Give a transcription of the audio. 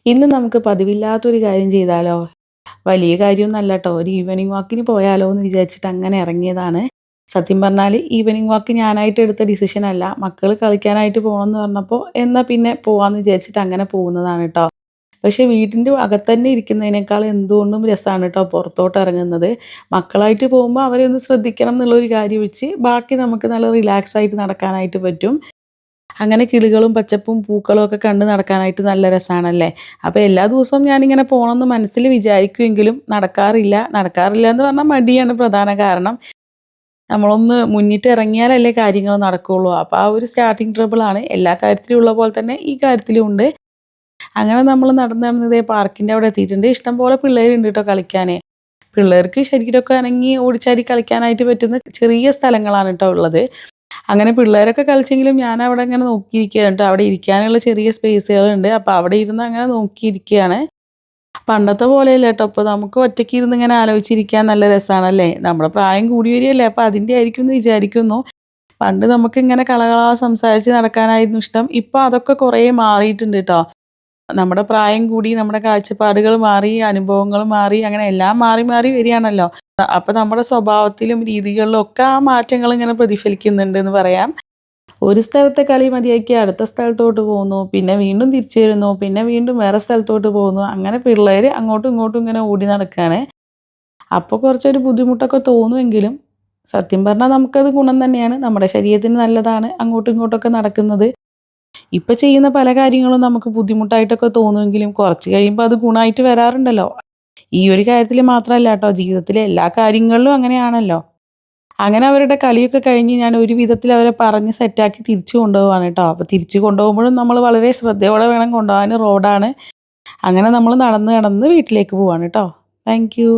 ഇന്ന് നമുക്ക് പതിവില്ലാത്തൊരു കാര്യം ചെയ്താലോ? വലിയ കാര്യമൊന്നുമല്ല ട്ടോ. ഒരു ഈവനിംഗ് വാക്കിന് പോയാലോ എന്ന് വിചാരിച്ചിട്ട് അങ്ങനെ ഇറങ്ങിയതാണ്. സത്യം പറഞ്ഞാൽ ഈവനിംഗ് വാക്ക് ഞാനായിട്ട് എടുത്ത ഡിസിഷൻ അല്ല. മക്കൾ കളിക്കാനായിട്ട് പോകണമെന്ന് പറഞ്ഞപ്പോൾ എന്നാ പിന്നെ പോവാന്ന് വിചാരിച്ചിട്ട് അങ്ങനെ പോകുന്നതാണ് ട്ടോ. പക്ഷേ വീട്ടിൻ്റെ അകത്തന്നെ ഇരിക്കുന്നതിനേക്കാൾ എന്തുകൊണ്ടും രസമാണ് ട്ടോ പുറത്തോട്ട് ഇറങ്ങുന്നത്. മക്കളായിട്ട് പോകുമ്പോൾ അവരെ ഒന്ന് ശ്രദ്ധിക്കണം എന്നുള്ളൊരു കാര്യം വെച്ച് ബാക്കി നമുക്ക് നല്ല റിലാക്സ് ആയിട്ട് നടക്കാനായിട്ട് പറ്റും. അങ്ങനെ കിളികളും പച്ചപ്പും പൂക്കളും ഒക്കെ കണ്ട് നടക്കാനായിട്ട് നല്ല രസമാണല്ലേ. അപ്പോൾ എല്ലാ ദിവസവും ഞാനിങ്ങനെ പോകണമെന്ന് മനസ്സിൽ വിചാരിക്കുമെങ്കിലും നടക്കാറില്ല. നടക്കാറില്ല എന്ന് പറഞ്ഞാൽ മടിയാണ് പ്രധാന കാരണം. നമ്മളൊന്ന് മുന്നിട്ട് ഇറങ്ങിയാലല്ലേ കാര്യങ്ങൾ നടക്കുകയുള്ളൂ. അപ്പോൾ ആ ഒരു സ്റ്റാർട്ടിങ് ട്രബിളാണ്. എല്ലാ കാര്യത്തിലും ഉള്ള പോലെ തന്നെ ഈ കാര്യത്തിലും ഉണ്ട്. അങ്ങനെ നമ്മൾ നടന്ന് നടന്ന് ദേ പാർക്കിൻ്റെ അവിടെ എത്തിയിട്ടുണ്ട്. ഇഷ്ടംപോലെ പിള്ളേരുണ്ട് കേട്ടോ കളിക്കാൻ. പിള്ളേർക്ക് ശരീരമൊക്കെ അനങ്ങി ഓടിച്ചാടി കളിക്കാനായിട്ട് പറ്റുന്ന ചെറിയ സ്ഥലങ്ങളാണ് കേട്ടോ ഉള്ളത്. അങ്ങനെ പിള്ളേരൊക്കെ കളിച്ചെങ്കിലും ഞാൻ അവിടെ ഇങ്ങനെ നോക്കിയിരിക്കുകയാണ് ട്ടോ. അവിടെ ഇരിക്കാനുള്ള ചെറിയ സ്പേസുകളുണ്ട്. അപ്പോൾ അവിടെ ഇരുന്ന് അങ്ങനെ നോക്കിയിരിക്കുകയാണ്. പണ്ടത്തെ പോലെയല്ല കേട്ടോ. ഇപ്പോൾ നമുക്ക് ഒറ്റയ്ക്ക് ഇരുന്ന് ഇങ്ങനെ ആലോചിച്ചിരിക്കാൻ നല്ല രസമാണല്ലേ. നമ്മുടെ പ്രായം കൂടി വരികയല്ലേ. അപ്പോൾ അതിൻ്റെ ആയിരിക്കും എന്ന് വിചാരിക്കുന്നു. പണ്ട് നമുക്കിങ്ങനെ കളകളാ സംസാരിച്ച് നടക്കാനായിരുന്നു ഇഷ്ടം. ഇപ്പോൾ അതൊക്കെ കുറേ മാറിയിട്ടുണ്ട് കേട്ടോ. നമ്മുടെ പ്രായം കൂടി, നമ്മുടെ കാഴ്ചപ്പാടുകൾ മാറി, അനുഭവങ്ങൾ മാറി, അങ്ങനെ എല്ലാം മാറി മാറി വരികയാണല്ലോ. അപ്പോൾ നമ്മുടെ സ്വഭാവത്തിലും രീതികളിലും ഒക്കെ ആ മാറ്റങ്ങൾ ഇങ്ങനെ പ്രതിഫലിക്കുന്നുണ്ട് എന്ന് പറയാം. ഒരു സ്ഥലത്തെ കളി മതിയാക്കി അടുത്ത സ്ഥലത്തോട്ട് പോകുന്നു. പിന്നെ വീണ്ടും തിരിച്ചു വരുന്നു. പിന്നെ വീണ്ടും വേറെ സ്ഥലത്തോട്ട് പോകുന്നു. അങ്ങനെ പിള്ളേർ അങ്ങോട്ടും ഇങ്ങോട്ടും ഇങ്ങനെ ഓടി നടക്കുകയാണ്. അപ്പോൾ കുറച്ചൊരു ബുദ്ധിമുട്ടൊക്കെ തോന്നുമെങ്കിലും സത്യം പറഞ്ഞാൽ നമുക്കത് ഗുണം തന്നെയാണ്. നമ്മുടെ ശരീരത്തിന് നല്ലതാണ് അങ്ങോട്ടും ഇങ്ങോട്ടൊക്കെ നടക്കുന്നത്. ഇപ്പം ചെയ്യുന്ന പല കാര്യങ്ങളും നമുക്ക് ബുദ്ധിമുട്ടായിട്ടൊക്കെ തോന്നുമെങ്കിലും കുറച്ച് കഴിയുമ്പോൾ അത് ഗുണമായിട്ട് വരാറുണ്ടല്ലോ. ഈ ഒരു കാര്യത്തിൽ മാത്രമല്ല കേട്ടോ, ജീവിതത്തിലെ എല്ലാ കാര്യങ്ങളിലും അങ്ങനെയാണല്ലോ. അങ്ങനെ അവരുടെ കളിയൊക്കെ കഴിഞ്ഞ് ഞാൻ ഒരു വിധത്തിൽ അവരെ പറഞ്ഞ് സെറ്റാക്കി തിരിച്ചു കൊണ്ടുപോവാണ് കേട്ടോ. അപ്പോൾ തിരിച്ചു കൊണ്ടുപോകുമ്പോഴും നമ്മൾ വളരെ ശ്രദ്ധയോടെ വേണം കൊണ്ടുപോകാൻ. റോഡാണ്. അങ്ങനെ നമ്മൾ നടന്ന് നടന്ന് വീട്ടിലേക്ക് പോവാണ് കേട്ടോ. Thank you.